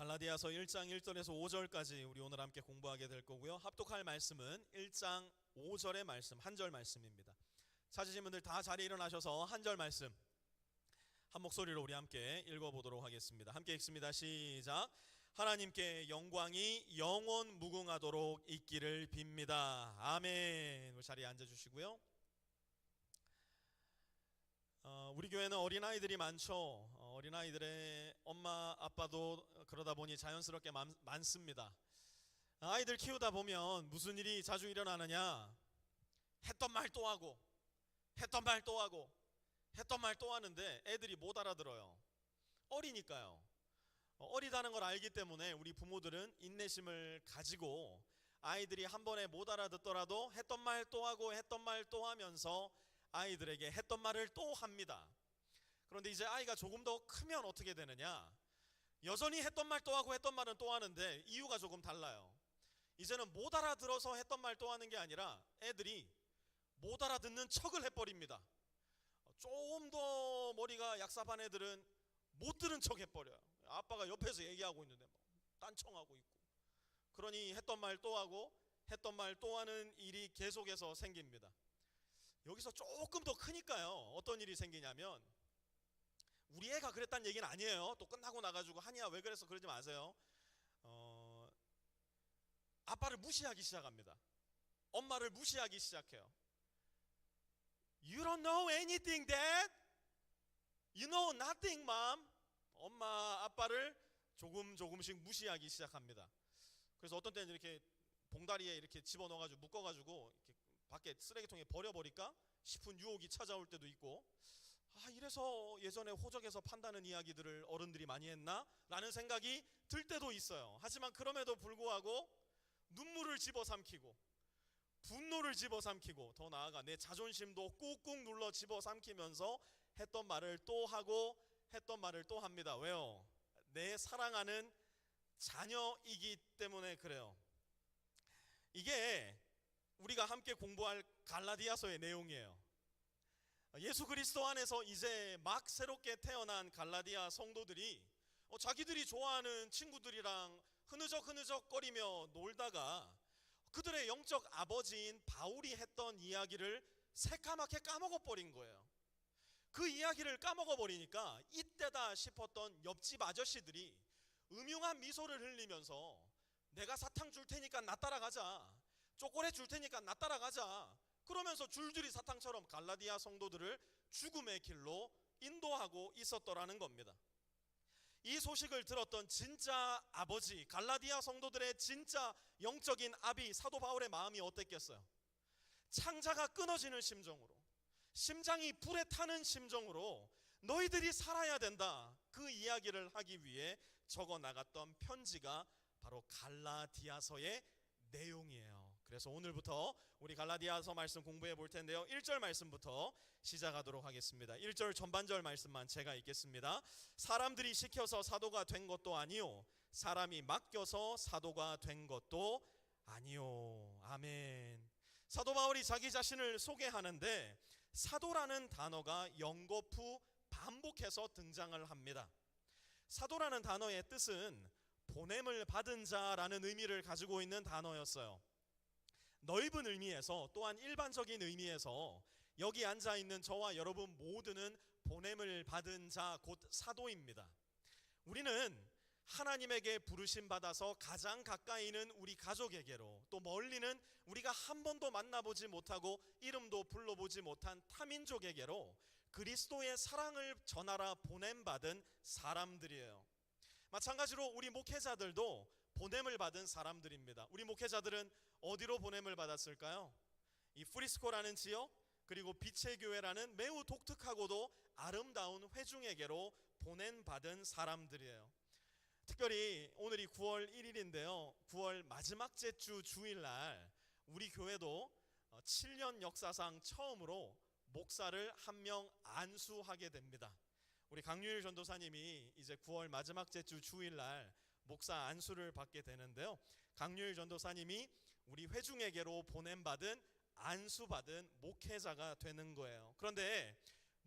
갈라디아서 1장 1절에서 5절까지 우리 오늘 함께 공부하게 될 거고요. 합독할 말씀은 1장 5절의 말씀, 한 절 말씀입니다. 찾으신 분들 다 자리에 일어나셔서 한 절 말씀 한 목소리로 우리 함께 읽어보도록 하겠습니다. 함께 읽습니다. 시작. 하나님께 영광이 영원 무궁하도록 있기를 빕니다. 아멘. 우리 자리에 앉아주시고요. 우리 교회는 어린아이들이 많죠. 어린아이들의 엄마 아빠도 그러다 보니 자연스럽게 많습니다. 아이들 키우다 보면 무슨 일이 자주 일어나느냐, 했던 말 또 하고 했던 말 또 하고 했던 말 또 하는데 애들이 못 알아들어요. 어리니까요. 어리다는 걸 알기 때문에 우리 부모들은 인내심을 가지고 아이들이 한 번에 못 알아듣더라도 했던 말 또 하고 했던 말 또 하면서 아이들에게 했던 말을 또 합니다. 그런데 이제 아이가 조금 더 크면 어떻게 되느냐, 여전히 했던 말 또 하고 했던 말은 또 하는데 이유가 조금 달라요. 이제는 못 알아들어서 했던 말 또 하는 게 아니라 애들이 못 알아듣는 척을 해버립니다. 조금 더 머리가 약삽한 애들은 못 들은 척 해버려요. 아빠가 옆에서 얘기하고 있는데 뭐 딴청하고 있고. 그러니 했던 말 또 하고 했던 말 또 하는 일이 계속해서 생깁니다. 여기서 조금 더 크니까요, 어떤 일이 생기냐면, 우리 애가 그랬다는 얘기는 아니에요. 또 끝나고 나가지고 한이야 왜 그랬어 그러지 마세요. 아빠를 무시하기 시작합니다. 엄마를 무시하기 시작해요. You don't know anything, Dad. You know nothing, Mom. 엄마 아빠를 조금씩 무시하기 시작합니다. 그래서 어떤 때는 이렇게 봉다리에 이렇게 집어넣어가지고 묶어가지고 이렇게 밖에 쓰레기통에 버려버릴까 싶은 유혹이 찾아올 때도 있고, 이래서 예전에 호적에서 판다는 이야기들을 어른들이 많이 했나? 라는 생각이 들 때도 있어요. 하지만 그럼에도 불구하고 눈물을 집어삼키고 분노를 집어삼키고 더 나아가 내 자존심도 꾹꾹 눌러 집어삼키면서 했던 말을 또 하고 했던 말을 또 합니다. 왜요? 내 사랑하는 자녀이기 때문에 그래요. 이게 우리가 함께 공부할 갈라디아서의 내용이에요. 예수 그리스도 안에서 이제 막 새롭게 태어난 갈라디아 성도들이 자기들이 좋아하는 친구들이랑 흐느적거리며 놀다가 그들의 영적 아버지인 바울이 했던 이야기를 새까맣게 까먹어버린 거예요. 그 이야기를 까먹어버리니까 이때다 싶었던 옆집 아저씨들이 음흉한 미소를 흘리면서 내가 사탕 줄 테니까 나 따라가자, 초콜릿 줄 테니까 나 따라가자, 그러면서 줄줄이 사탕처럼 갈라디아 성도들을 죽음의 길로 인도하고 있었더라는 겁니다. 이 소식을 들었던 진짜 아버지, 갈라디아 성도들의 진짜 영적인 아비 사도 바울의 마음이 어땠겠어요? 창자가 끊어지는 심정으로, 심장이 불에 타는 심정으로 너희들이 살아야 된다, 그 이야기를 하기 위해 적어 나갔던 편지가 바로 갈라디아서의 내용이에요. 그래서 오늘부터 우리 갈라디아서 말씀 공부해 볼 텐데요, 1절 말씀부터 시작하도록 하겠습니다. 1절 전반절 말씀만 제가 읽겠습니다. 사람들이 시켜서 사도가 된 것도 아니요, 사람이 맡겨서 사도가 된 것도 아니요. 아멘. 사도 바울이 자기 자신을 소개하는데 사도라는 단어가 연거푸 반복해서 등장을 합니다. 사도라는 단어의 뜻은 보냄을 받은 자라는 의미를 가지고 있는 단어였어요. 넓은 의미에서 또한 일반적인 의미에서 여기 앉아있는 저와 여러분 모두는 보냄을 받은 자 곧 사도입니다. 우리는 하나님에게 부르심 받아서 가장 가까이 있는 우리 가족에게로, 또 멀리는 우리가 한 번도 만나보지 못하고 이름도 불러보지 못한 타민족에게로 그리스도의 사랑을 전하라 보냄받은 사람들이에요. 마찬가지로 우리 목회자들도 보냄을 받은 사람들입니다. 우리 목회자들은 어디로 보냄을 받았을까요? 이 프리스코라는 지역, 그리고 빛의 교회라는 매우 독특하고도 아름다운 회중에게로 보냄받은 사람들이에요. 특별히 오늘이 9월 1일인데요 9월 마지막 주 주일날 우리 교회도 7년 역사상 처음으로 목사를 한 명 안수하게 됩니다. 우리 강유일 전도사님이 이제 9월 마지막 주 주일날 목사 안수를 받게 되는데요, 강유일 전도사님이 우리 회중에게로 보냄받은 안수받은 목회자가 되는 거예요. 그런데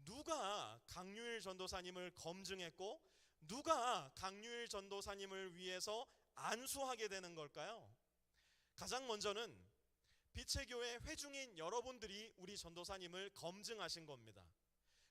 누가 강유일 전도사님을 검증했고 누가 강유일 전도사님을 위해서 안수하게 되는 걸까요? 가장 먼저는 빛의 교회 회중인 여러분들이 우리 전도사님을 검증하신 겁니다.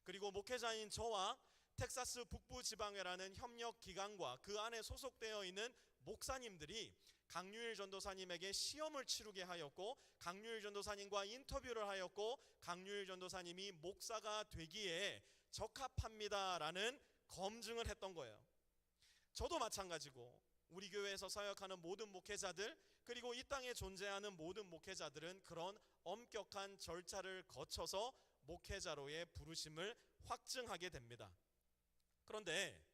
그리고 목회자인 저와 텍사스 북부지방회라는 협력기관과 그 안에 소속되어 있는 목사님들이 강유일 전도사님에게 시험을 치르게 하였고, 강유일 전도사님과 인터뷰를 하였고, 강유일 전도사님이 목사가 되기에 적합합니다라는 검증을 했던 거예요. 저도 마찬가지고 우리 교회에서 사역하는 모든 목회자들, 그리고 이 땅에 존재하는 모든 목회자들은 그런 엄격한 절차를 거쳐서 목회자로의 부르심을 확증하게 됩니다. 그런데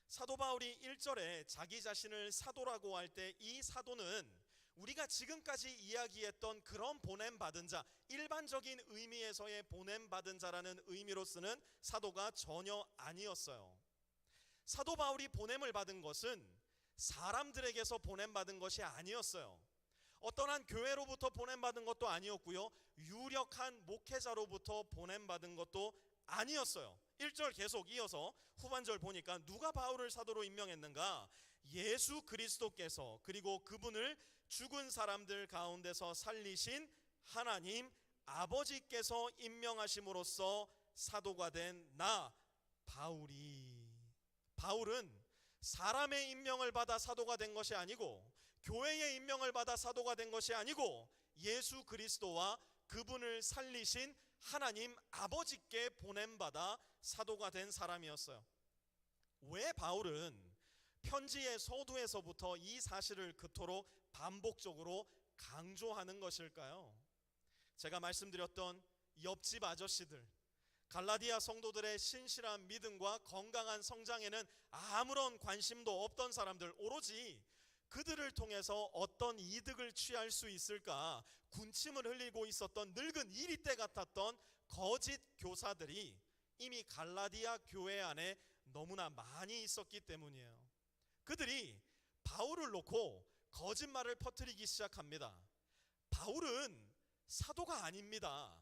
사도 바울이 1절에 자기 자신을 사도라고 할 때 이 사도는 우리가 지금까지 이야기했던 그런 보냄받은 자, 일반적인 의미에서의 보냄받은 자라는 의미로 쓰는 사도가 전혀 아니었어요. 사도 바울이 보냄을 받은 것은 사람들에게서 보냄받은 것이 아니었어요. 어떤 한 교회로부터 보냄받은 것도 아니었고요, 유력한 목회자로부터 보냄받은 것도 아니었어요. 1절 계속 이어서 후반절 보니까 누가 바울을 사도로 임명했는가? 예수 그리스도께서, 그리고 그분을 죽은 사람들 가운데서 살리신 하나님 아버지께서 임명하심으로써 사도가 된 나 바울은 사람의 임명을 받아 사도가 된 것이 아니고, 교회의 임명을 받아 사도가 된 것이 아니고, 예수 그리스도와 그분을 살리신 하나님 아버지께 보냄받아 사도가 된 사람이었어요. 왜 바울은 편지의 서두에서부터 이 사실을 그토록 반복적으로 강조하는 것일까요? 제가 말씀드렸던 옆집 아저씨들, 갈라디아 성도들의 신실한 믿음과 건강한 성장에는 아무런 관심도 없던 사람들, 오로지 그들을 통해서 어떤 이득을 취할 수 있을까 군침을 흘리고 있었던 늙은 이리떼 같았던 거짓 교사들이 이미 갈라디아 교회 안에 너무나 많이 있었기 때문이에요. 그들이 바울을 놓고 거짓말을 퍼뜨리기 시작합니다. 바울은 사도가 아닙니다.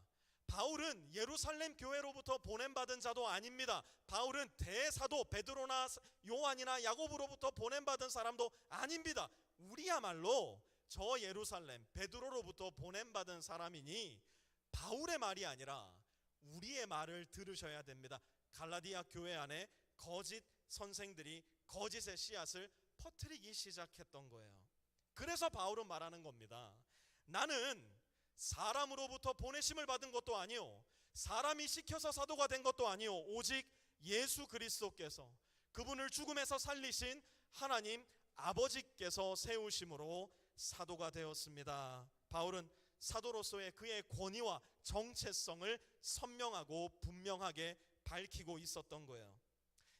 바울은 예루살렘 교회로부터 보냄받은 자도 아닙니다. 바울은 대사도 베드로나 요한이나 야고보로부터 보냄받은 사람도 아닙니다. 우리야말로 저 예루살렘 베드로로부터 보냄받은 사람이니 바울의 말이 아니라 우리의 말을 들으셔야 됩니다. 갈라디아 교회 안에 거짓 선생들이 거짓의 씨앗을 퍼뜨리기 시작했던 거예요. 그래서 바울은 말하는 겁니다. 나는 사람으로부터 보내심을 받은 것도 아니요, 사람이 시켜서 사도가 된 것도 아니요, 오직 예수 그리스도께서, 그분을 죽음에서 살리신 하나님 아버지께서 세우심으로 사도가 되었습니다. 바울은 사도로서의 그의 권위와 정체성을 선명하고 분명하게 밝히고 있었던 거예요.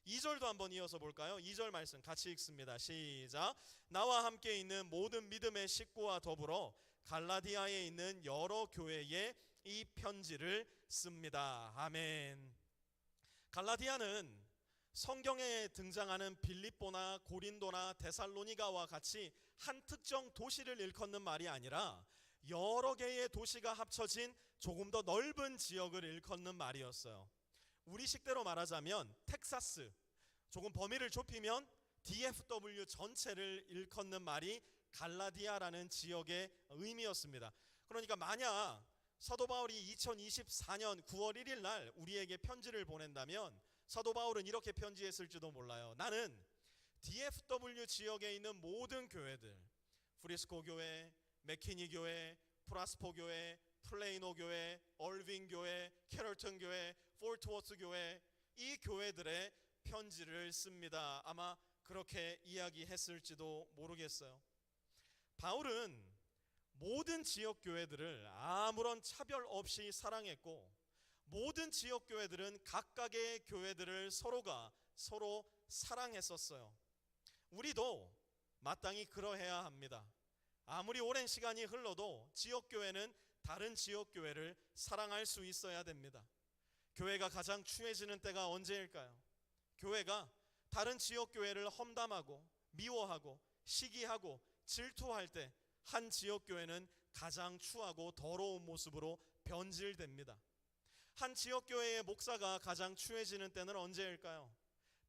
2절도 한번 이어서 볼까요? 2절 말씀 같이 읽습니다. 시작. 나와 함께 있는 모든 믿음의 식구와 더불어 갈라디아에 있는 여러 교회에 이 편지를 씁니다. 아멘. 갈라디아는 성경에 등장하는 빌립보나 고린도나 데살로니가와 같이 한 특정 도시를 일컫는 말이 아니라 여러 개의 도시가 합쳐진 조금 더 넓은 지역을 일컫는 말이었어요. 우리식대로 말하자면 텍사스, 조금 범위를 좁히면 DFW 전체를 일컫는 말이 갈라디아라는 지역의 의미였습니다. 그러니까 만약 사도 바울이 2024년 9월 1일 날 우리에게 편지를 보낸다면 사도 바울은 이렇게 편지했을지도 몰라요. 나는 DFW 지역에 있는 모든 교회들, 프리스코 교회, 맥키니 교회, 프라스포 교회, 플레이노 교회, 얼빙 교회, 캐럴턴 교회, 포트워스 교회, 이 교회들의 편지를 씁니다. 아마 그렇게 이야기했을지도 모르겠어요. 바울은 모든 지역 교회들을 아무런 차별 없이 사랑했고, 모든 지역 교회들은 각각의 교회들을 서로가 서로 사랑했었어요. 우리도 마땅히 그러해야 합니다. 아무리 오랜 시간이 흘러도 지역 교회는 다른 지역 교회를 사랑할 수 있어야 됩니다. 교회가 가장 추해지는 때가 언제일까요? 교회가 다른 지역 교회를 험담하고 미워하고 시기하고 질투할 때 한 지역 교회는 가장 추하고 더러운 모습으로 변질됩니다. 한 지역 교회의 목사가 가장 추해지는 때는 언제일까요?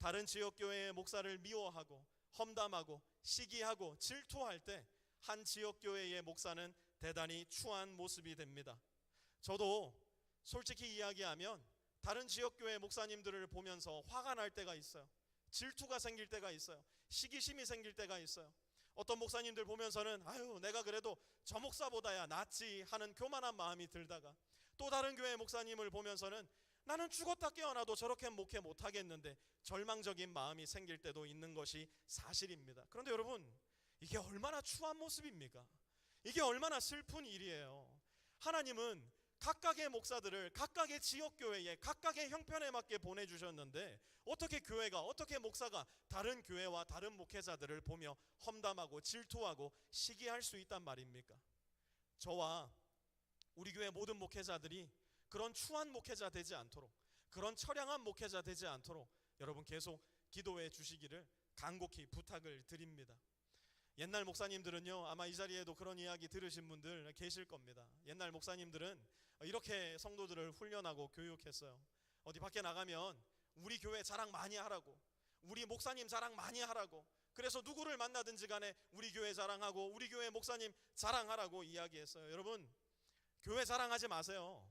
다른 지역교회의 목사를 미워하고 험담하고 시기하고 질투할 때 한 지역교회의 목사는 대단히 추한 모습이 됩니다. 저도 솔직히 이야기하면 다른 지역교회 목사님들을 보면서 화가 날 때가 있어요. 질투가 생길 때가 있어요. 시기심이 생길 때가 있어요. 어떤 목사님들 보면서는 아유, 내가 그래도 저 목사보다야 낫지 하는 교만한 마음이 들다가, 또 다른 교회 목사님을 보면서는 나는 죽었다 깨어나도 저렇게 목회 못하겠는데 절망적인 마음이 생길 때도 있는 것이 사실입니다. 그런데 여러분, 이게 얼마나 추한 모습입니까? 이게 얼마나 슬픈 일이에요. 하나님은 각각의 목사들을 각각의 지역교회에 각각의 형편에 맞게 보내주셨는데 어떻게 교회가, 어떻게 목사가 다른 교회와 다른 목회자들을 보며 험담하고 질투하고 시기할 수 있단 말입니까? 저와 우리 교회 모든 목회자들이 그런 추한 목회자 되지 않도록, 그런 처량한 목회자 되지 않도록 여러분 계속 기도해 주시기를 간곡히 부탁을 드립니다. 옛날 목사님들은요, 아마 이 자리에도 그런 이야기 들으신 분들 계실 겁니다. 옛날 목사님들은 이렇게 성도들을 훈련하고 교육했어요. 어디 밖에 나가면 우리 교회 자랑 많이 하라고, 우리 목사님 자랑 많이 하라고, 그래서 누구를 만나든지 간에 우리 교회 자랑하고 우리 교회 목사님 자랑하라고 이야기했어요. 여러분, 교회 자랑하지 마세요.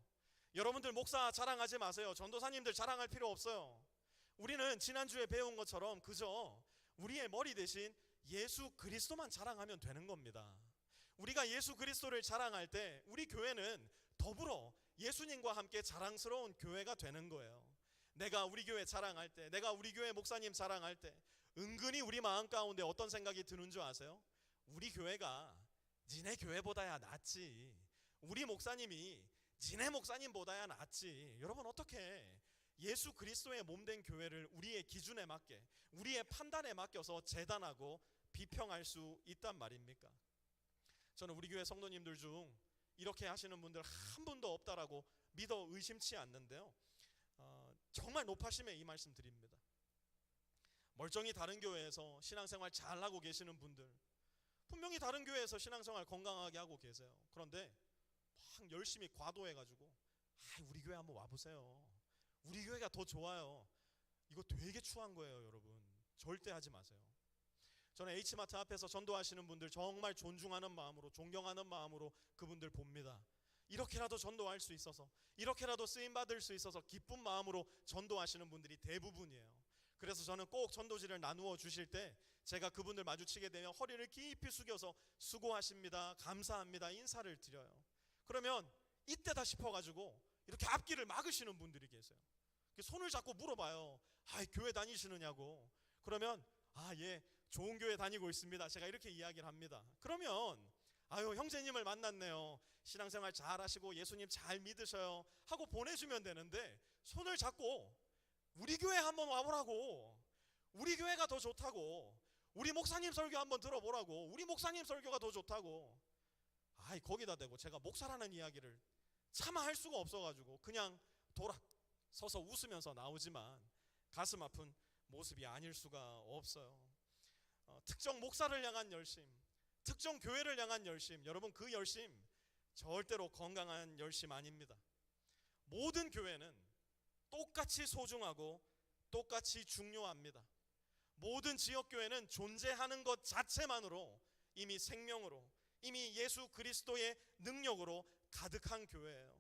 여러분들 목사 자랑하지 마세요. 전도사님들 자랑할 필요 없어요. 우리는 지난주에 배운 것처럼 그저 우리의 머리 대신 예수 그리스도만 자랑하면 되는 겁니다. 우리가 예수 그리스도를 자랑할 때 우리 교회는 더불어 예수님과 함께 자랑스러운 교회가 되는 거예요. 내가 우리 교회 자랑할 때, 내가 우리 교회 목사님 자랑할 때 은근히 우리 마음 가운데 어떤 생각이 드는 줄 아세요? 우리 교회가 니네 교회보다야 낫지, 우리 목사님이 니네 목사님보다야 낫지. 여러분, 어떻게 예수 그리스도의 몸된 교회를 우리의 기준에 맞게, 우리의 판단에 맡겨서 재단하고 비평할 수 있단 말입니까? 저는 우리 교회 성도님들 중 이렇게 하시는 분들 한 분도 없다라고 믿어 의심치 않는데요, 정말 높아심에 이 말씀 드립니다. 멀쩡히 다른 교회에서 신앙생활 잘하고 계시는 분들, 분명히 다른 교회에서 신앙생활 건강하게 하고 계세요. 그런데 막 열심히 과도해가지고 우리 교회 한번 와보세요, 우리 교회가 더 좋아요. 이거 되게 추한 거예요. 여러분, 절대 하지 마세요. 저는 H마트 앞에서 전도하시는 분들 정말 존중하는 마음으로, 존경하는 마음으로 그분들 봅니다. 이렇게라도 전도할 수 있어서, 이렇게라도 쓰임받을 수 있어서 기쁜 마음으로 전도하시는 분들이 대부분이에요. 그래서 저는 꼭 전도지를 나누어 주실 때 제가 그분들 마주치게 되면 허리를 깊이 숙여서 수고하십니다, 감사합니다 인사를 드려요. 그러면 이때다 싶어가지고 이렇게 앞길을 막으시는 분들이 계세요. 손을 잡고 물어봐요. 교회 다니시느냐고. 그러면 예, 좋은 교회 다니고 있습니다, 제가 이렇게 이야기를 합니다. 그러면 형제님을 만났네요, 신앙생활 잘 하시고 예수님 잘 믿으셔요 하고 보내주면 되는데, 손을 잡고 우리 교회 한번 와보라고, 우리 교회가 더 좋다고, 우리 목사님 설교 한번 들어보라고, 우리 목사님 설교가 더 좋다고. 거기다 대고 제가 목사라는 이야기를 차마 할 수가 없어가지고 그냥 돌아서서 웃으면서 나오지만 가슴 아픈 모습이 아닐 수가 없어요. 특정 목사를 향한 열심, 특정 교회를 향한 열심, 여러분 그 열심 절대로 건강한 열심 아닙니다. 모든 교회는 똑같이 소중하고 똑같이 중요합니다. 모든 지역교회는 존재하는 것 자체만으로 이미 생명으로, 이미 예수 그리스도의 능력으로 가득한 교회예요.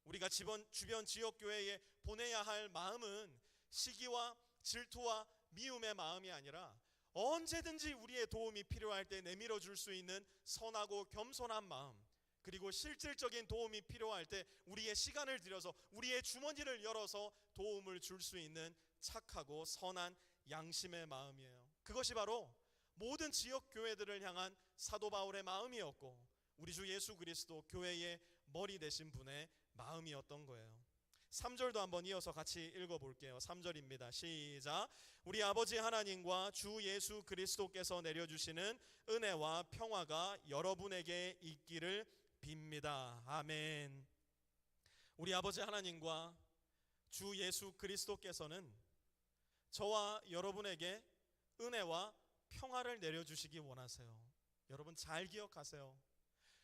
우리가 주변 지역교회에 보내야 할 마음은 시기와 질투와 미움의 마음이 아니라 언제든지 우리의 도움이 필요할 때 내밀어 줄 수 있는 선하고 겸손한 마음, 그리고 실질적인 도움이 필요할 때 우리의 시간을 들여서 우리의 주머니를 열어서 도움을 줄 수 있는 착하고 선한 양심의 마음이에요. 그것이 바로 모든 지역 교회들을 향한 사도 바울의 마음이었고 우리 주 예수 그리스도 교회의 머리 되신 분의 마음이었던 거예요. 3절도 한번 이어서 같이 읽어볼게요. 3절입니다. 시작. 우리 아버지 하나님과 주 예수 그리스도께서 내려주시는 은혜와 평화가 여러분에게 있기를 빕니다. 아멘. 우리 아버지 하나님과 주 예수 그리스도께서는 저와 여러분에게 은혜와 평화를 내려주시기 원하세요. 여러분 잘 기억하세요.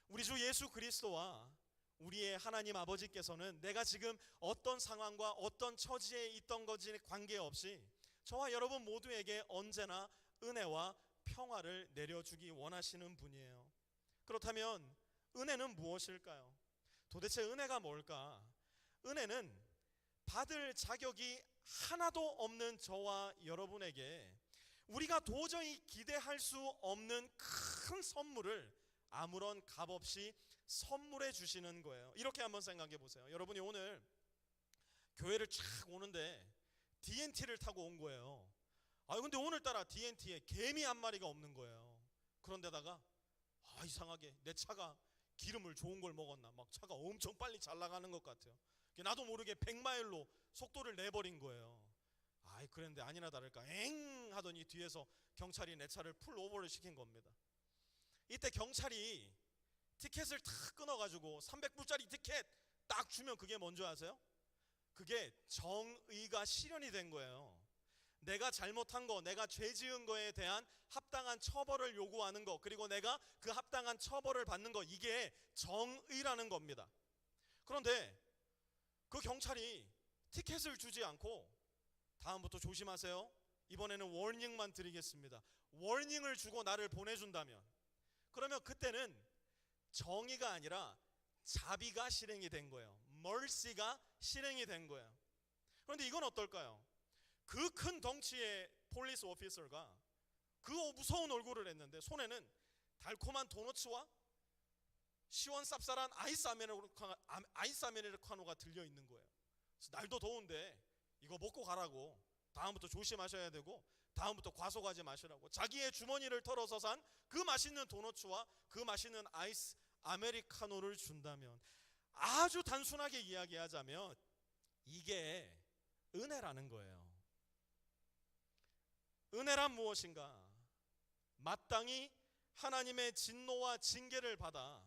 우리 주 예수 그리스도와 우리의 하나님 아버지께서는 내가 지금 어떤 상황과 어떤 처지에 있던 것에 관계없이 저와 여러분 모두에게 언제나 은혜와 평화를 내려주기 원하시는 분이에요. 그렇다면 은혜는 무엇일까요? 도대체 은혜가 뭘까? 은혜는 받을 자격이 하나도 없는 저와 여러분에게 우리가 도저히 기대할 수 없는 큰 선물을 아무런 값 없이 선물해 주시는 거예요. 이렇게 한번 생각해 보세요. 여러분이 오늘 교회를 쫙 오는데 DNT를 타고 온 거예요. 근데 오늘따라 DNT에 개미 한 마리가 없는 거예요. 그런데다가 이상하게 내 차가 기름을 좋은 걸 먹었나, 막 차가 엄청 빨리 잘 나가는 것 같아요. 나도 모르게 100마일로 속도를 내버린 거예요. 그런데 아니나 다를까 엥 하더니 뒤에서 경찰이 내 차를 풀 오버를 시킨 겁니다. 이때 경찰이 티켓을 탁 끊어가지고 300불짜리 티켓 딱 주면 그게 뭔지 아세요? 그게 정의가 실현이 된 거예요. 내가 잘못한 거, 내가 죄 지은 거에 대한 합당한 처벌을 요구하는 거, 그리고 내가 그 합당한 처벌을 받는 거, 이게 정의라는 겁니다. 그런데 그 경찰이 티켓을 주지 않고 다음부터 조심하세요, 이번에는 워닝만 드리겠습니다, 워닝을 주고 나를 보내준다면, 그러면 그때는 정의가 아니라 자비가 실행이 된 거예요. mercy가 실행이 된 거예요. 그런데 이건 어떨까요? 그 큰 덩치의 폴리스 오피서가 그 무서운 얼굴을 했는데 손에는 달콤한 도너츠와 시원 쌉쌀한 아이스 아메리카노가 들려있는 거예요. 그래서 날도 더운데 이거 먹고 가라고, 다음부터 조심하셔야 되고 다음부터 과속하지 마시라고 자기의 주머니를 털어서 산 그 맛있는 도너츠와 그 맛있는 아이스 아메리카노를 준다면, 아주 단순하게 이야기하자면 이게 은혜라는 거예요. 은혜란 무엇인가? 마땅히 하나님의 진노와 징계를 받아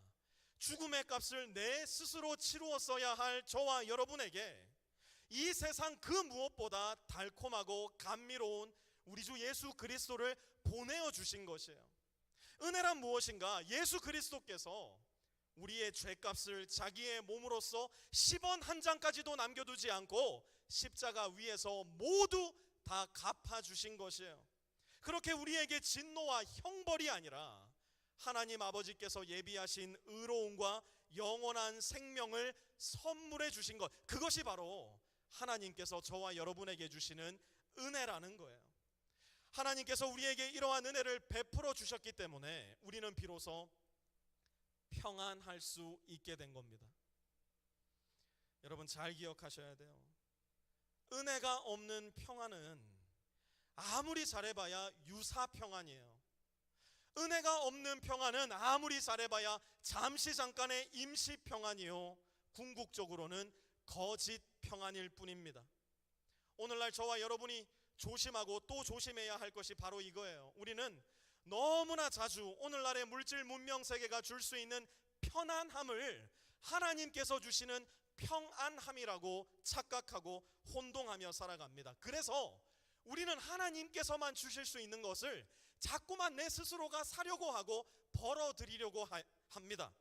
죽음의 값을 내 스스로 치루었어야 할 저와 여러분에게 이 세상 그 무엇보다 달콤하고 감미로운 우리 주 예수 그리스도를 보내어 주신 것이에요. 은혜란 무엇인가? 예수 그리스도께서 우리의 죄값을 자기의 몸으로써 10원 한 장까지도 남겨두지 않고 십자가 위에서 모두 다 갚아주신 것이에요. 그렇게 우리에게 진노와 형벌이 아니라 하나님 아버지께서 예비하신 의로움과 영원한 생명을 선물해 주신 것, 그것이 바로 하나님께서 저와 여러분에게 주시는 은혜라는 거예요. 하나님께서 우리에게 이러한 은혜를 베풀어 주셨기 때문에 우리는 비로소 평안할 수 있게 된 겁니다. 여러분 잘 기억하셔야 돼요. 은혜가 없는 평안은 아무리 잘해봐야 유사평안이에요. 은혜가 없는 평안은 아무리 잘해봐야 잠시 잠깐의 임시평안이요, 궁극적으로는 거짓 평안일 뿐입니다. 오늘날 저와 여러분이 조심하고 또 조심해야 할 것이 바로 이거예요. 우리는 너무나 자주 오늘날의 물질 문명 세계가 줄 수 있는 편안함을 하나님께서 주시는 평안함이라고 착각하고 혼동하며 살아갑니다. 그래서 우리는 하나님께서만 주실 수 있는 것을 자꾸만 내 스스로가 사려고 하고 벌어들이려고 합니다.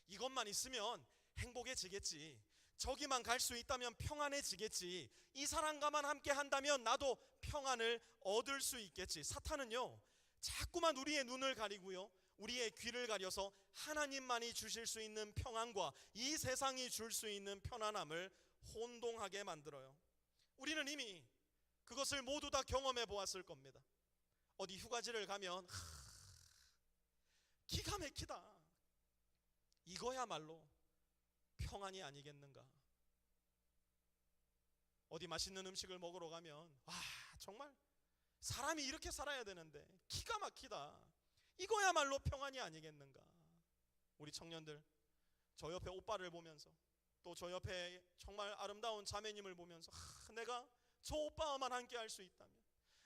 이것만 있으면 행복해지겠지, 저기만 갈 수 있다면 평안해지겠지, 이 사람과만 함께 한다면 나도 평안을 얻을 수 있겠지. 사탄은요, 자꾸만 우리의 눈을 가리고요, 우리의 귀를 가려서 하나님만이 주실 수 있는 평안과 이 세상이 줄 수 있는 편안함을 혼동하게 만들어요. 우리는 이미 그것을 모두 다 경험해 보았을 겁니다. 어디 휴가지를 가면 기가 막히다, 이거야말로 평안이 아니겠는가. 어디 맛있는 음식을 먹으러 가면 정말 사람이 이렇게 살아야 되는데 기가 막히다, 이거야말로 평안이 아니겠는가. 우리 청년들, 저 옆에 오빠를 보면서 또 저 옆에 정말 아름다운 자매님을 보면서 내가 저 오빠와만 함께 할 수 있다면,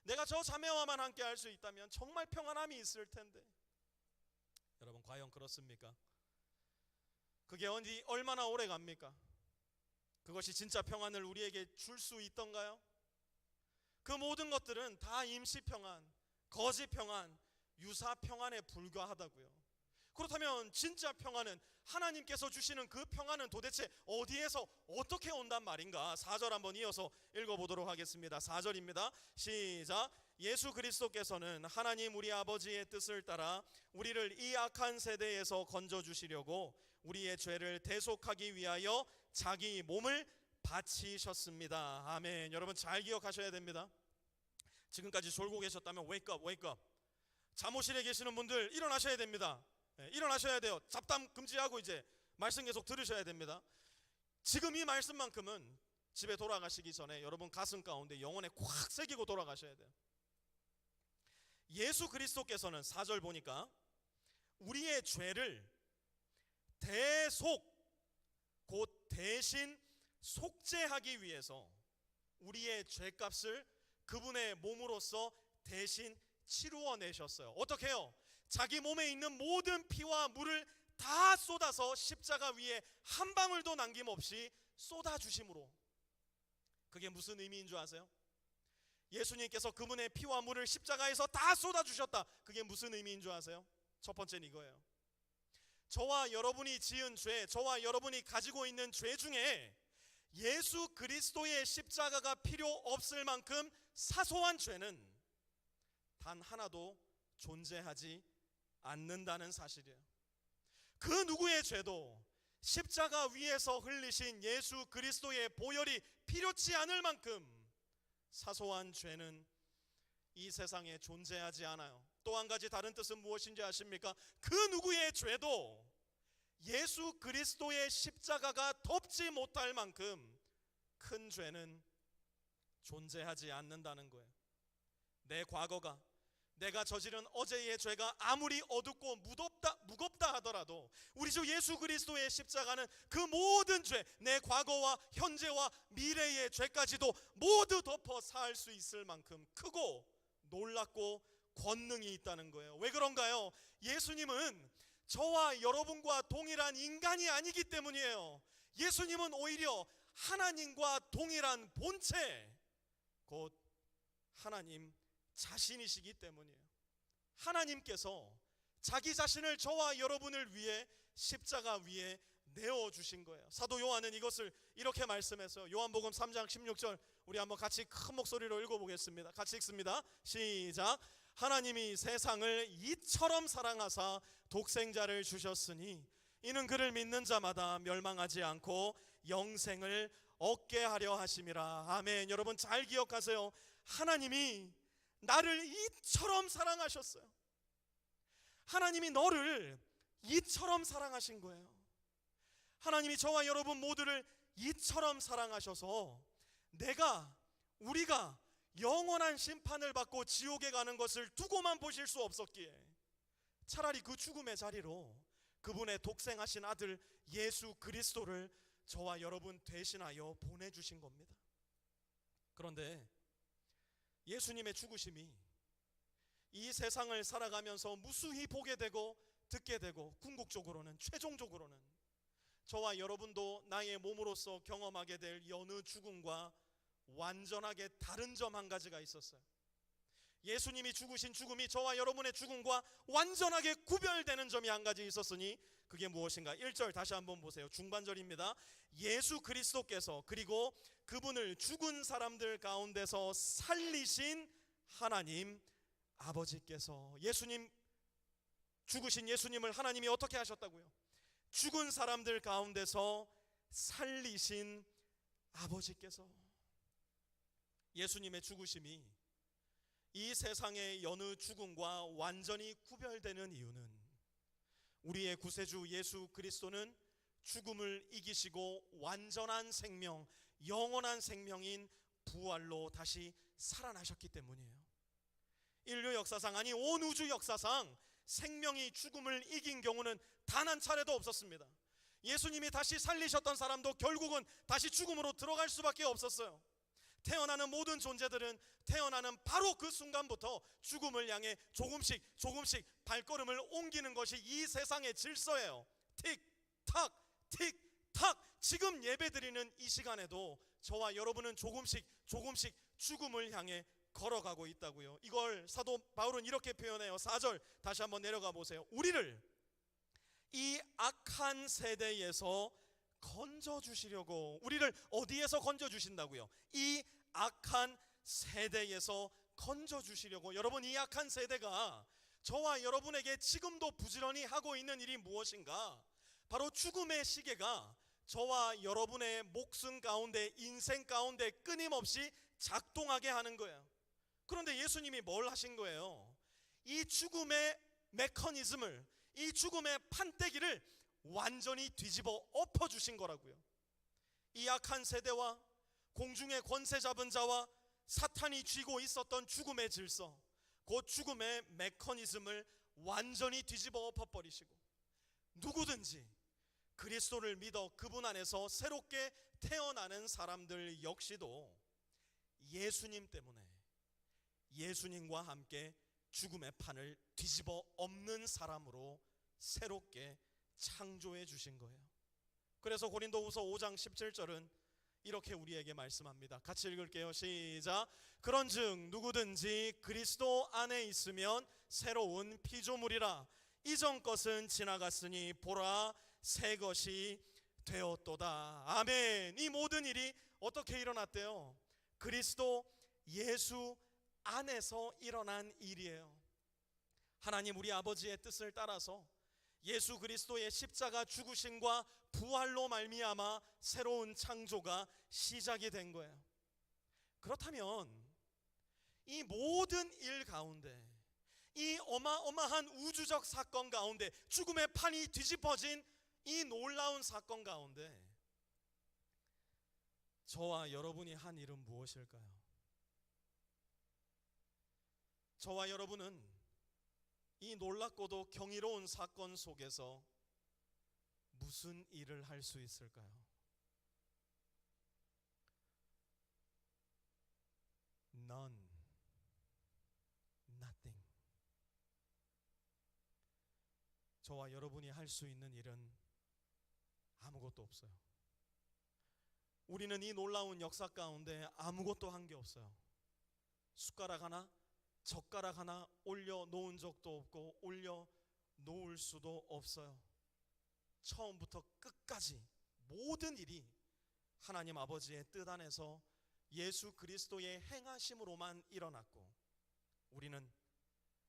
내가 저 자매와만 함께 할 수 있다면 정말 평안함이 있을 텐데. 여러분 과연 그렇습니까? 그게 얼마나 오래 갑니까? 그것이 진짜 평안을 우리에게 줄 수 있던가요? 그 모든 것들은 다 임시평안, 거짓평안, 유사평안에 불과하다고요. 그렇다면 진짜 평안은, 하나님께서 주시는 그 평안은 도대체 어디에서 어떻게 온단 말인가? 4절 한번 이어서 읽어보도록 하겠습니다. 4절입니다. 시작. 예수 그리스도께서는 하나님 우리 아버지의 뜻을 따라 우리를 이 악한 세대에서 건져주시려고 우리의 죄를 대속하기 위하여 자기 몸을 바치셨습니다. 아멘. 여러분 잘 기억하셔야 됩니다. 지금까지 졸고 계셨다면 wake up, wake up. 잠옷실에 계시는 분들 일어나셔야 됩니다. 일어나셔야 돼요. 잡담 금지하고 이제 말씀 계속 들으셔야 됩니다. 지금 이 말씀만큼은 집에 돌아가시기 전에 여러분 가슴 가운데 영혼에 꽉 새기고 돌아가셔야 돼요. 예수 그리스도께서는 4절 보니까 우리의 죄를 대속, 곧 대신 속죄하기 위해서 우리의 죄값을 그분의 몸으로써 대신 치루어 내셨어요. 어떻게 해요? 자기 몸에 있는 모든 피와 물을 다 쏟아서 십자가 위에 한 방울도 남김없이 쏟아주심으로. 그게 무슨 의미인 줄 아세요? 예수님께서 그분의 피와 물을 십자가에서 다 쏟아주셨다. 그게 무슨 의미인 줄 아세요? 첫 번째는 이거예요. 저와 여러분이 지은 죄, 저와 여러분이 가지고 있는 죄 중에 예수 그리스도의 십자가가 필요 없을 만큼 사소한 죄는 단 하나도 존재하지 않는다는 사실이에요. 그 누구의 죄도 십자가 위에서 흘리신 예수 그리스도의 보혈이 필요치 않을 만큼 사소한 죄는 이 세상에 존재하지 않아요. 또 한 가지 다른 뜻은 무엇인지 아십니까? 그 누구의 죄도 예수 그리스도의 십자가가 덮지 못할 만큼 큰 죄는 존재하지 않는다는 거예요. 내 과거가, 내가 저지른 어제의 죄가 아무리 어둡고 무겁다 하더라도 우리 주 예수 그리스도의 십자가는 그 모든 죄, 내 과거와 현재와 미래의 죄까지도 모두 덮어 살 수 있을 만큼 크고 놀랍고 권능이 있다는 거예요. 왜 그런가요? 예수님은 저와 여러분과 동일한 인간이 아니기 때문이에요. 예수님은 오히려 하나님과 동일한 본체, 곧 하나님 자신이시기 때문이에요. 하나님께서 자기 자신을 저와 여러분을 위해 십자가 위에 내어주신 거예요. 사도 요한은 이것을 이렇게 말씀해서 요한복음 3장 16절 우리 한번 같이 큰 목소리로 읽어보겠습니다. 같이 읽습니다. 시작. 하나님이 세상을 이처럼 사랑하사 독생자를 주셨으니 이는 그를 믿는 자마다 멸망하지 않고 영생을 얻게 하려 하심이라. 아멘. 여러분 잘 기억하세요. 하나님이 나를 이처럼 사랑하셨어요. 하나님이 너를 이처럼 사랑하신 거예요. 하나님이 저와 여러분 모두를 이처럼 사랑하셔서 우리가 영원한 심판을 받고 지옥에 가는 것을 두고만 보실 수 없었기에 차라리 그 죽음의 자리로 그분의 독생하신 아들 예수 그리스도를 저와 여러분 대신하여 보내주신 겁니다. 그런데 예수님의 죽으심이 이 세상을 살아가면서 무수히 보게 되고 듣게 되고 궁극적으로는, 최종적으로는 저와 여러분도 나의 몸으로서 경험하게 될 여느 죽음과 완전하게 다른 점 한 가지가 있었어요. 예수님이 죽으신 죽음이 저와 여러분의 죽음과 완전하게 구별되는 점이 한 가지 있었으니 그게 무엇인가? 1절 다시 한번 보세요. 중반절입니다. 예수 그리스도께서 그리고 그분을 죽은 사람들 가운데서 살리신 하나님 아버지께서, 예수님 죽으신 예수님을 하나님이 어떻게 하셨다고요? 죽은 사람들 가운데서 살리신 아버지께서. 예수님의 죽으심이 이 세상의 여느 죽음과 완전히 구별되는 이유는 우리의 구세주 예수 그리스도는 죽음을 이기시고 완전한 생명, 영원한 생명인 부활로 다시 살아나셨기 때문이에요. 인류 역사상, 아니 온 우주 역사상 생명이 죽음을 이긴 경우는 단 한 차례도 없었습니다. 예수님이 다시 살리셨던 사람도 결국은 다시 죽음으로 들어갈 수밖에 없었어요. 태어나는 모든 존재들은 태어나는 바로 그 순간부터 죽음을 향해 조금씩 발걸음을 옮기는 것이 이 세상의 질서예요. 틱탁 틱탁. 지금 예배드리는 이 시간에도 저와 여러분은 조금씩 죽음을 향해 걸어가고 있다고요. 이걸 사도 바울은 이렇게 표현해요. 4절 다시 한번 내려가 보세요. 우리를 이 악한 세대에서 건져주시려고. 우리를 어디에서 건져주신다고요? 이 악한 세대에서 건져주시려고. 여러분, 이 악한 세대가 저와 여러분에게 지금도 부지런히 하고 있는 일이 무엇인가? 바로 죽음의 시계가 저와 여러분의 목숨 가운데, 인생 가운데 끊임없이 작동하게 하는 거예요. 그런데 예수님이 뭘 하신 거예요? 이 죽음의 메커니즘을, 이 죽음의 판때기를 완전히 뒤집어 엎어주신 거라고요. 이 악한 세대와 공중의 권세 잡은 자와 사탄이 쥐고 있었던 죽음의 질서, 그 죽음의 메커니즘을 완전히 뒤집어 엎어버리시고, 누구든지 그리스도를 믿어 그분 안에서 새롭게 태어나는 사람들 역시도 예수님 때문에, 예수님과 함께 죽음의 판을 뒤집어 엎는 사람으로 새롭게 창조해 주신 거예요. 그래서 고린도후서 5장 17절은 이렇게 우리에게 말씀합니다. 같이 읽을게요. 시작. 그런즉 누구든지 그리스도 안에 있으면 새로운 피조물이라. 이전 것은 지나갔으니 보라 새 것이 되었도다. 아멘. 이 모든 일이 어떻게 일어났대요? 그리스도 예수 안에서 일어난 일이에요. 하나님 우리 아버지의 뜻을 따라서 예수 그리스도의 십자가 죽으심과 부활로 말미암아 새로운 창조가 시작이 된 거예요. 그렇다면 이 모든 일 가운데, 이 어마어마한 우주적 사건 가운데, 죽음의 판이 뒤집어진 이 놀라운 사건 가운데 저와 여러분이 한 일은 무엇일까요? 저와 여러분은 이 놀랍고도 경이로운 사건 속에서 무슨 일을 할 수 있을까요? None, nothing. 저와 여러분이 할 수 있는 일은 아무것도 없어요. 우리는 이 놀라운 역사 가운데 아무것도 한 게 없어요. 숟가락 하나, 젓가락 하나 올려 놓은 적도 없고 올려 놓을 수도 없어요. 처음부터 끝까지 모든 일이 하나님 아버지의 뜻 안에서 예수 그리스도의 행하심으로만 일어났고,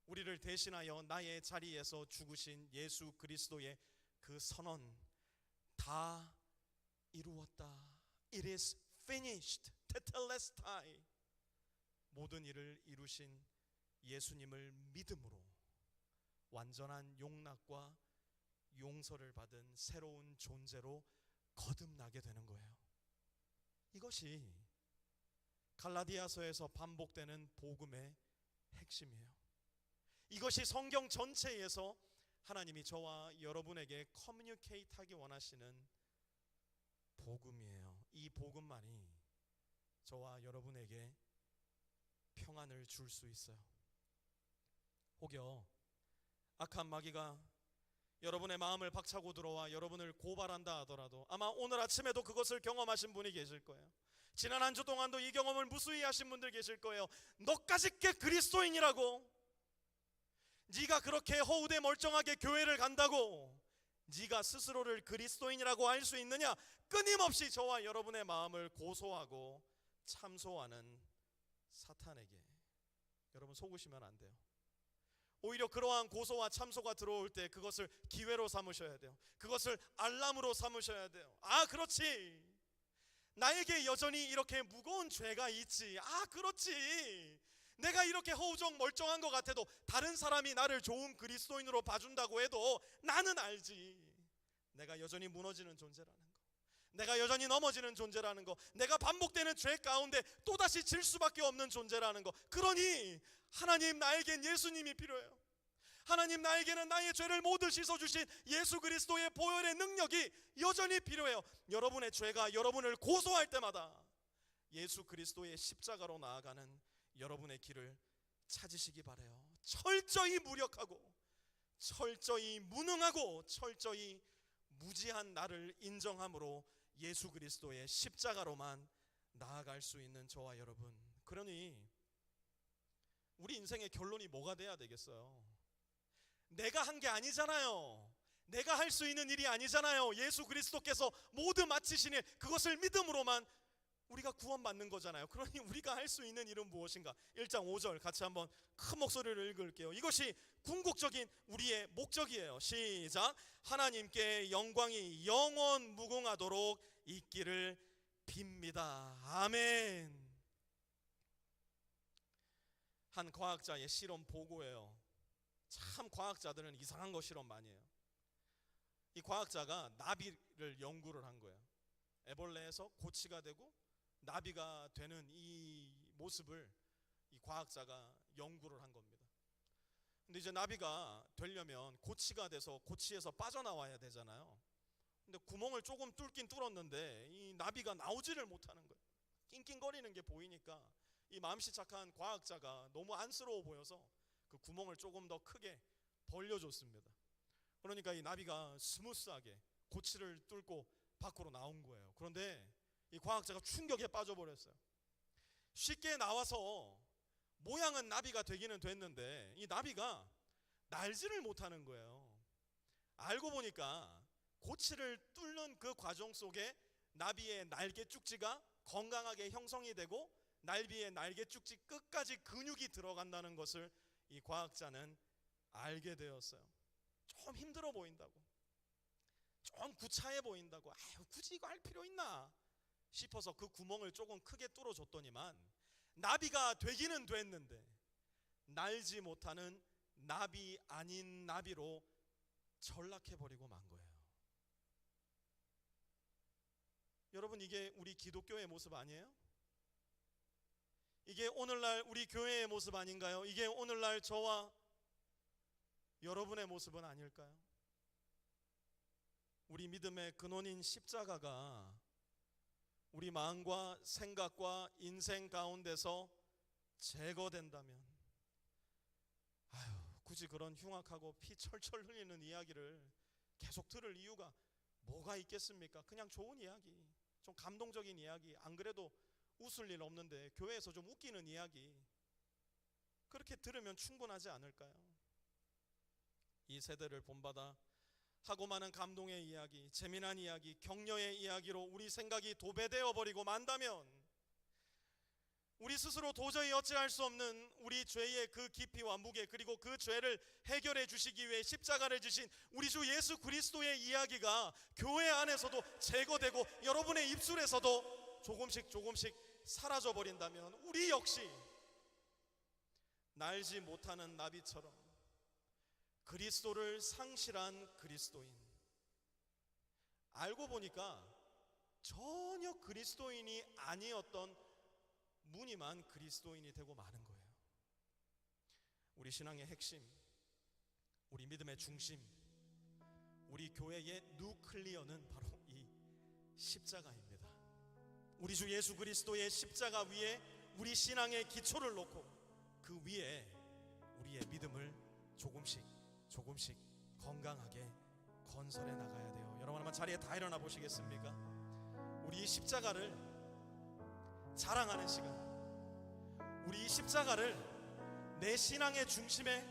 우리를 대신하여 나의 자리에서 죽으신 예수 그리스도의 그 선언, 다 이루었다. It is finished. tetelestai. 모든 일을 이루신 예수님을 믿음으로 완전한 용납과 용서를 받은 새로운 존재로 거듭나게 되는 거예요. 이것이 갈라디아서에서 반복되는 복음의 핵심이에요. 이것이 성경 전체에서 하나님이 저와 여러분에게 커뮤니케이트 하기 원하시는 복음이에요. 이 복음만이 저와 여러분에게 평안을 줄 수 있어요. 혹여 악한 마귀가 여러분의 마음을 박차고 들어와 여러분을 고발한다 하더라도 아마 오늘 아침에도 그것을 경험하신 분이 계실 거예요. 지난 한 주 동안도 이 경험을 무수히 하신 분들 계실 거예요. 너까지 꽤 그리스도인이라고? 네가 그렇게 허우대 멀쩡하게 교회를 간다고 네가 스스로를 그리스도인이라고 할 수 있느냐? 끊임없이 저와 여러분의 마음을 고소하고 참소하는 사탄에게 여러분 속으시면 안 돼요. 오히려 그러한 고소와 참소가 들어올 때 그것을 기회로 삼으셔야 돼요. 그것을 알람으로 삼으셔야 돼요. 아, 그렇지. 나에게 여전히 이렇게 무거운 죄가 있지. 아, 그렇지. 내가 이렇게 허우적 멀쩡한 것 같아도 다른 사람이 나를 좋은 그리스도인으로 봐준다고 해도 나는 알지. 내가 여전히 무너지는 존재라는 거. 내가 여전히 넘어지는 존재라는 거. 내가 반복되는 죄 가운데 또다시 질 수밖에 없는 존재라는 거. 그러니 하나님, 나에겐 예수님이 필요해요. 하나님, 나에게는 나의 죄를 모두 씻어주신 예수 그리스도의 보혈의 능력이 여전히 필요해요. 여러분의 죄가 여러분을 고소할 때마다 예수 그리스도의 십자가로 나아가는 여러분의 길을 찾으시기 바라요. 철저히 무력하고 철저히 무능하고 철저히 무지한 나를 인정함으로 예수 그리스도의 십자가로만 나아갈 수 있는 저와 여러분. 그러니 우리 인생의 결론이 뭐가 돼야 되겠어요? 내가 한 게 아니잖아요. 내가 할 수 있는 일이 아니잖아요. 예수 그리스도께서 모두 마치시니 그것을 믿음으로만 우리가 구원받는 거잖아요. 그러니 우리가 할 수 있는 일은 무엇인가? 1장 5절 같이 한번 큰 목소리로 읽을게요. 이것이 궁극적인 우리의 목적이에요. 시작. 하나님께 영광이 영원 무궁하도록 있기를 빕니다. 아멘. 한 과학자의 실험 보고예요. 참 과학자들은 이상한 거 실험 많이 해요. 이 과학자가 나비를 연구를 한 거예요. 애벌레에서 고치가 되고 나비가 되는 이 모습을 이 과학자가 연구를 한 겁니다. 근데 이제 나비가 되려면 고치가 돼서 고치에서 빠져나와야 되잖아요. 근데 구멍을 조금 뚫긴 뚫었는데 이 나비가 나오지를 못하는 거예요. 낑낑거리는 게 보이니까 이 마음씨 착한 과학자가 너무 안쓰러워 보여서 그 구멍을 조금 더 크게 벌려줬습니다. 그러니까 이 나비가 스무스하게 고치를 뚫고 밖으로 나온 거예요. 그런데 이 과학자가 충격에 빠져버렸어요. 쉽게 나와서 모양은 나비가 되기는 됐는데 이 나비가 날지를 못하는 거예요. 알고 보니까 고치를 뚫는 그 과정 속에 나비의 날개 쭉지가 건강하게 형성이 되고 나비의 날개 쭉지 끝까지 근육이 들어간다는 것을 이 과학자는 알게 되었어요. 좀 힘들어 보인다고, 좀 구차해 보인다고, 굳이 이거 할 필요 있나 싶어서 그 구멍을 조금 크게 뚫어줬더니만 나비가 되기는 됐는데 날지 못하는 나비 아닌 나비로 전락해버리고 만 거예요. 여러분, 이게 우리 기독교의 모습 아니에요? 이게 오늘날 우리 교회의 모습 아닌가요? 이게 오늘날 저와 여러분의 모습은 아닐까요? 우리 믿음의 근원인 십자가가 우리 마음과 생각과 인생 가운데서 제거된다면, 굳이 그런 흉악하고 피 철철 흘리는 이야기를 계속 들을 이유가 뭐가 있겠습니까? 그냥 좋은 이야기, 좀 감동적인 이야기, 안 그래도 웃을 일 없는데 교회에서 좀 웃기는 이야기, 그렇게 들으면 충분하지 않을까요? 이 세대를 본받아 하고 많은 감동의 이야기, 재미난 이야기, 격려의 이야기로 우리 생각이 도배되어 버리고 만다면 우리 스스로 도저히 어찌할 수 없는 우리 죄의 그 깊이와 무게, 그리고 그 죄를 해결해 주시기 위해 십자가를 지신 우리 주 예수 그리스도의 이야기가 교회 안에서도 제거되고 여러분의 입술에서도 조금씩 사라져 버린다면 우리 역시 날지 못하는 나비처럼 그리스도를 상실한 그리스도인, 알고 보니까 전혀 그리스도인이 아니었던 무늬만 그리스도인이 되고 마는 거예요. 우리 신앙의 핵심, 우리 믿음의 중심, 우리 교회의 누클리어는 바로 이 십자가입니다. 우리 주 예수 그리스도의 십자가 위에 우리 신앙의 기초를 놓고 그 위에 우리의 믿음을 조금씩 건강하게 건설해 나가야 돼요. 여러분, 한번 자리에 다 일어나 보시겠습니까? 우리 이 십자가를 자랑하는 시간, 우리 이 십자가를 내 신앙의 중심에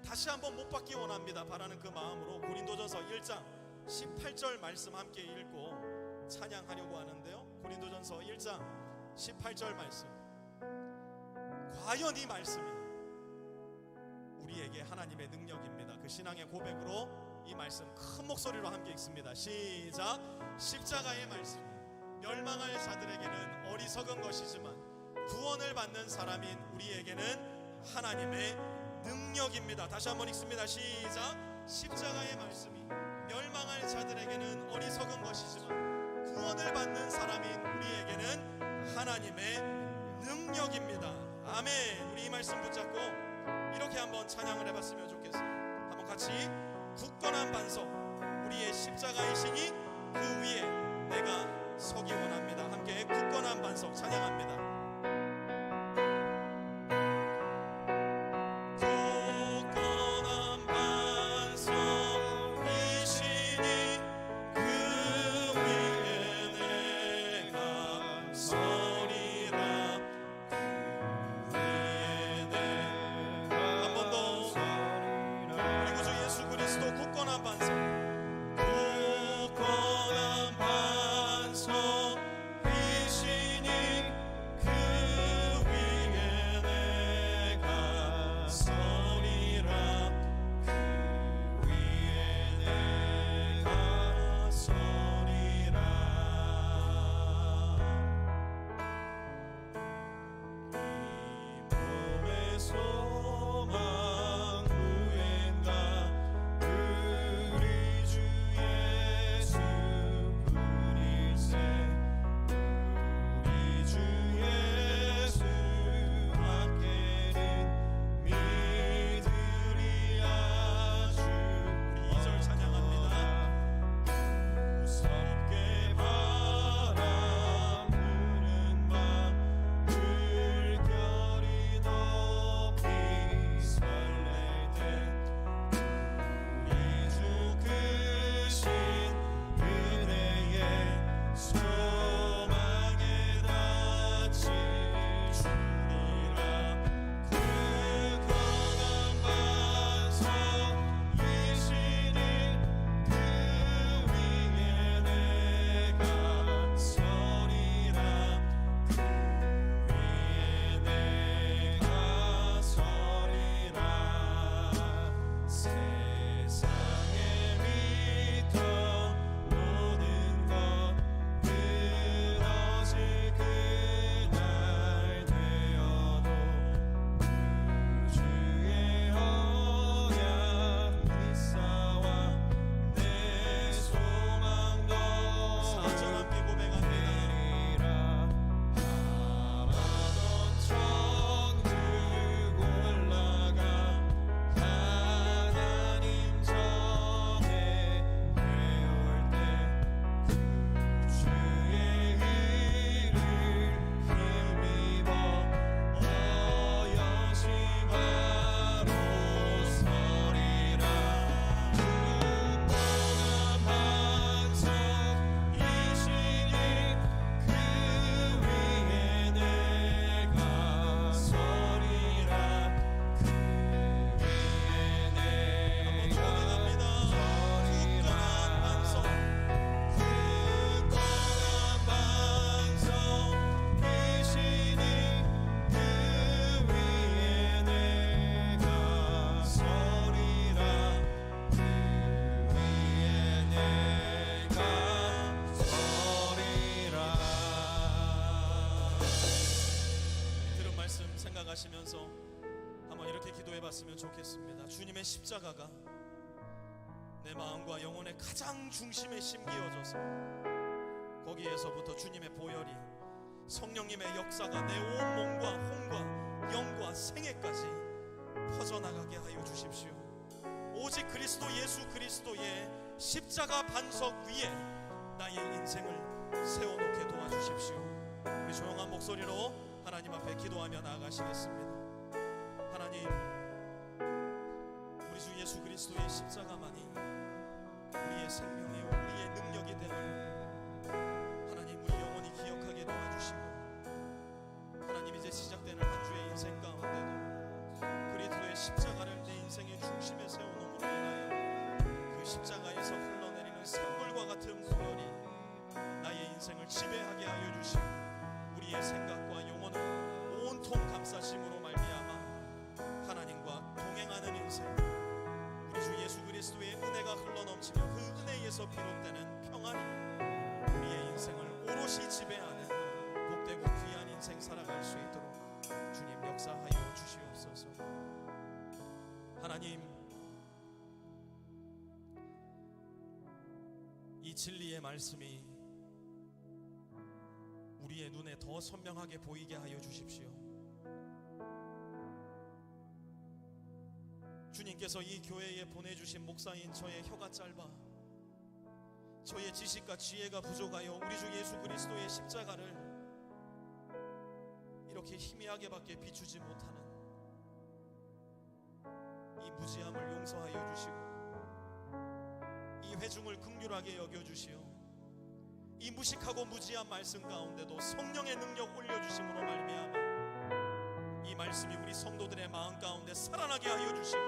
다시 한번 못 받기 원합니다. 바라는 그 마음으로 고린도전서 1장 18절 말씀 함께 읽고 찬양하려고 하는데요. 고린도전서 1장 18절 말씀, 과연 이 말씀이 우리에게 하나님의 능력입니다. 그 신앙의 고백으로 이 말씀 큰 목소리로 함께 읽습니다. 시작. 십자가의 말씀, 멸망할 자들에게는 어리석은 것이지만 구원을 받는 사람인 우리에게는 하나님의 능력입니다. 다시 한번 읽습니다. 시작. 십자가의 말씀이 멸망할 자들에게는 어리석은 것이지만 구원을 받는 사람인 우리에게는 하나님의 능력입니다. 아멘. 우리 이 말씀 붙잡고 이렇게 한번 찬양을 해봤으면 좋겠어요. 한번 같이 굳건한 반석, 우리의 십자가의 신이 그 위에 내가 서기 원합니다. 함께 굳건한 반석 찬양합니다. 굳건한 반석, 나아가시면서 한번 이렇게 기도해 봤으면 좋겠습니다. 주님의 십자가가 내 마음과 영혼의 가장 중심에 심기어져서 거기에서부터 주님의 보혈이, 성령님의 역사가 내 온 몸과 혼과 영과 생애까지 퍼져나가게 하여 주십시오. 오직 그리스도 예수 그리스도의 십자가 반석 위에 나의 인생을 세워놓게 도와주십시오. 우리 조용한 목소리로 하나님 앞에 기도하며 나아가시겠습니다. 하나님, 우리 주 예수 그리스도의 십자가만이 우리의 생명이요 우리의 능력이 됨을 하나님 우리 영원히 기억하게 도와주시고, 하나님 이제 시작되는 한 주의 인생 가운데도 그리스도의 십자가를 내 인생의 중심에 세워놓음으로 인하여 그 십자가에서 흘러내리는 샘물과 같은 보혈이 나의 인생을 지배하게 하여 주시고, 우리의 생각과 영혼을 온통 감싸심으로 말미암아 하나님과 동행하는 인생, 우리 주 예수 그리스도의 은혜가 흘러넘치며 그 은혜에서 비롯되는 평안이 우리의 인생을 오롯이 지배하는 복되고 귀한 인생 살아갈 수 있도록 주님 역사하여 주시옵소서. 하나님, 이 진리의 말씀이 우리의 눈에 더 선명하게 보이게 하여 주십시오. 주님께서 이 교회에 보내주신 목사인 저의 혀가 짧아 저의 지식과 지혜가 부족하여 우리 주 예수 그리스도의 십자가를 이렇게 희미하게밖에 비추지 못하는 이 무지함을 용서하여 주시고, 이 회중을 긍휼하게 여겨주시오. 이 무식하고 무지한 말씀 가운데도 성령의 능력 올려주심으로 말미암아 이 말씀이 우리 성도들의 마음 가운데 살아나게 하여 주시고,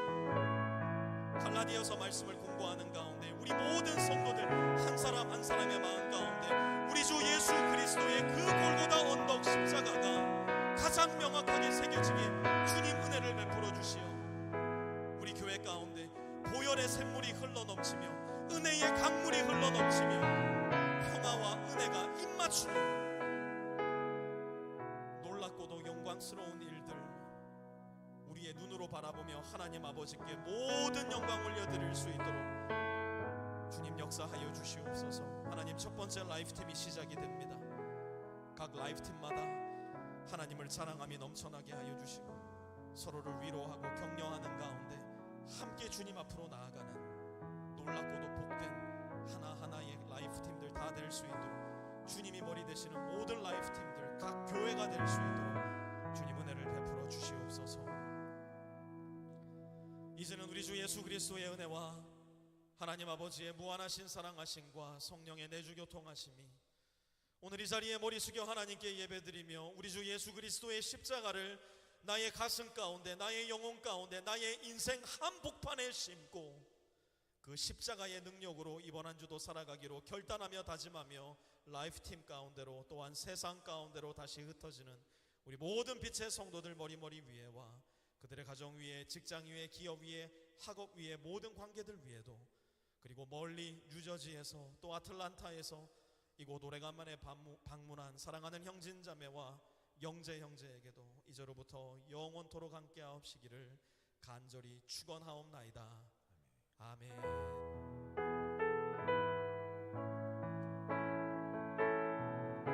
갈라디아서 말씀을 공부하는 가운데 우리 모든 성도들 한 사람 한 사람의 마음 가운데 우리 주 예수 그리스도의 그 골고다 언덕 십자가가 가장 명확하게 새겨지게 주님 은혜를 베풀어 주시오. 우리 교회 가운데 보혈의 샘물이 흘러넘치며 은혜의 강물이 흘러넘치며 평화와 은혜가 입맞추는 놀랍고도 영광스러운 일들 우리의 눈으로 바라보며 하나님 아버지께 모든 영광 올려드릴 수 있도록 주님 역사하여 주시옵소서. 하나님, 첫 번째 라이프팀이 시작이 됩니다. 각 라이프팀마다 하나님을 자랑함이 넘쳐나게 하여 주시고 서로를 위로하고 격려하는 가운데 함께 주님 앞으로 나아가는 놀랍고도 복된 하나하나의 라이프팀들 다 될 수 있도록 주님이 머리 되시는 모든 라이프팀들 각 교회가 될 수 있도록 주님 은혜를 베풀어 주시옵소서. 이제는 우리 주 예수 그리스도의 은혜와 하나님 아버지의 무한하신 사랑하심과 성령의 내주 교통하심이 오늘 이 자리에 머리 숙여 하나님께 예배드리며 우리 주 예수 그리스도의 십자가를 나의 가슴 가운데, 나의 영혼 가운데, 나의 인생 한복판에 심고 그 십자가의 능력으로 이번 한 주도 살아가기로 결단하며 다짐하며 라이프팀 가운데로 또한 세상 가운데로 다시 흩어지는 우리 모든 빛의 성도들 머리 위에와 그들의 가정 위에, 직장 위에, 기업 위에, 학업 위에, 모든 관계들 위에도, 그리고 멀리 뉴저지에서 또 아틀란타에서 이곳 오래간만에 방문한 사랑하는 형진자매와 영재형제에게도 이제로부터 영원토록 함께하옵시기를 간절히 축원하옵나이다. 아멘.